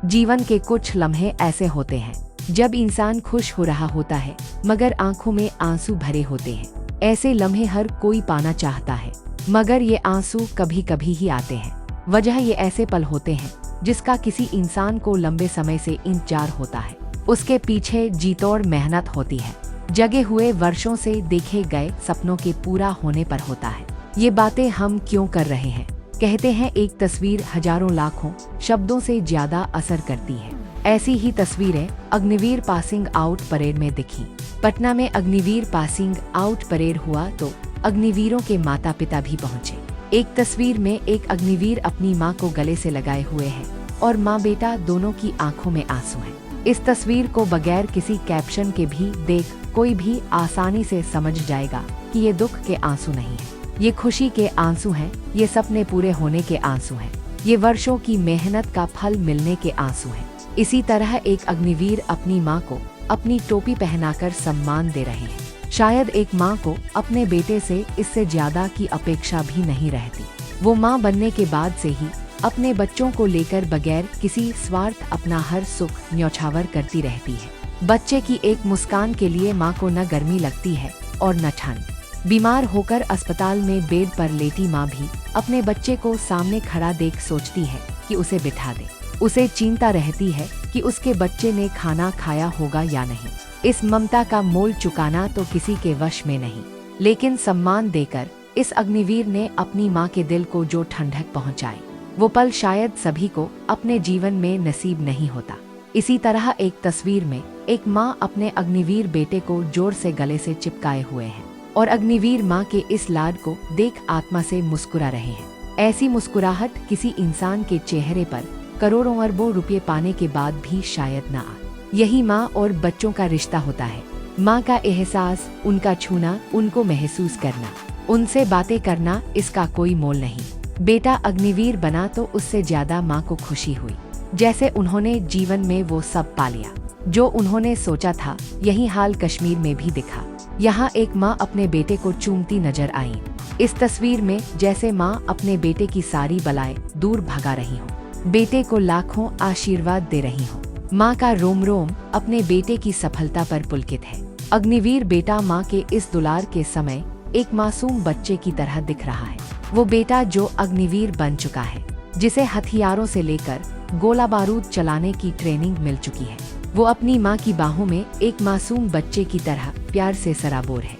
जीवन के कुछ लम्हे ऐसे होते हैं जब इंसान खुश हो रहा होता है मगर आंखों में आंसू भरे होते हैं। ऐसे लम्हे हर कोई पाना चाहता है मगर ये आंसू कभी कभी ही आते हैं। वजह ये ऐसे पल होते हैं जिसका किसी इंसान को लंबे समय से इंतजार होता है। उसके पीछे जीतोड़ मेहनत होती है, जगे हुए वर्षों से देखे गए सपनों के पूरा होने पर होता है। ये बातें हम क्यों कर रहे हैं? कहते हैं एक तस्वीर हजारों लाखों शब्दों से ज्यादा असर करती है। ऐसी ही तस्वीरें अग्निवीर पासिंग आउट परेड में दिखी। पटना में अग्निवीर पासिंग आउट परेड हुआ तो अग्निवीरों के माता पिता भी पहुंचे। एक तस्वीर में एक अग्निवीर अपनी मां को गले से लगाए हुए है और मां बेटा दोनों की आंखों में आंसू हैं। इस तस्वीर को बगैर किसी कैप्शन के भी देख कोई भी आसानी से समझ जाएगा कि ये दुख के आंसू नहीं है, ये खुशी के आंसू हैं, ये सपने पूरे होने के आंसू हैं, ये वर्षों की मेहनत का फल मिलने के आंसू हैं। इसी तरह एक अग्निवीर अपनी मां को अपनी टोपी पहनाकर सम्मान दे रहे हैं। शायद एक मां को अपने बेटे से इससे ज्यादा की अपेक्षा भी नहीं रहती। वो मां बनने के बाद से ही अपने बच्चों को लेकर बगैर किसी स्वार्थ अपना हर सुख न्यौछावर करती रहती है। बच्चे की एक मुस्कान के लिए मां को न गर्मी लगती है और न ठंड। बीमार होकर अस्पताल में बेड पर लेटी मां भी अपने बच्चे को सामने खड़ा देख सोचती है कि उसे बिठा दे। उसे चिंता रहती है कि उसके बच्चे ने खाना खाया होगा या नहीं। इस ममता का मोल चुकाना तो किसी के वश में नहीं, लेकिन सम्मान देकर इस अग्निवीर ने अपनी मां के दिल को जो ठंडक पहुंचाई, वो पल शायद सभी को अपने जीवन में नसीब नहीं होता। इसी तरह एक तस्वीर में एक मां अपने अग्निवीर बेटे को जोर से गले से चिपकाए हुए हैं और अग्निवीर मां के इस लाड को देख आत्मा से मुस्कुरा रहे हैं। ऐसी मुस्कुराहट किसी इंसान के चेहरे पर करोड़ों अरबों रुपये पाने के बाद भी शायद न आए। यही माँ और बच्चों का रिश्ता होता है। माँ का एहसास, उनका छूना, उनको महसूस करना, उनसे बातें करना, इसका कोई मोल नहीं। बेटा अग्निवीर बना तो उससे ज्यादा माँ को खुशी हुई। जैसे उन्होंने जीवन में वो सब पा लिया जो उन्होंने सोचा था। यही हाल कश्मीर में भी दिखा। यहाँ एक माँ अपने बेटे को चूमती नजर आई। इस तस्वीर में जैसे माँ अपने बेटे की सारी बलाएं दूर भगा रही हो, बेटे को लाखों आशीर्वाद दे रही हो। माँ का रोम रोम अपने बेटे की सफलता पर पुलकित है। अग्निवीर बेटा माँ के इस दुलार के समय एक मासूम बच्चे की तरह दिख रहा है। वो बेटा जो अग्निवीर बन चुका है, जिसे हथियारों से लेकर गोला बारूद चलाने की ट्रेनिंग मिल चुकी है। वो अपनी माँ की बाहों में एक मासूम बच्चे की तरह प्यार से सराबोर है।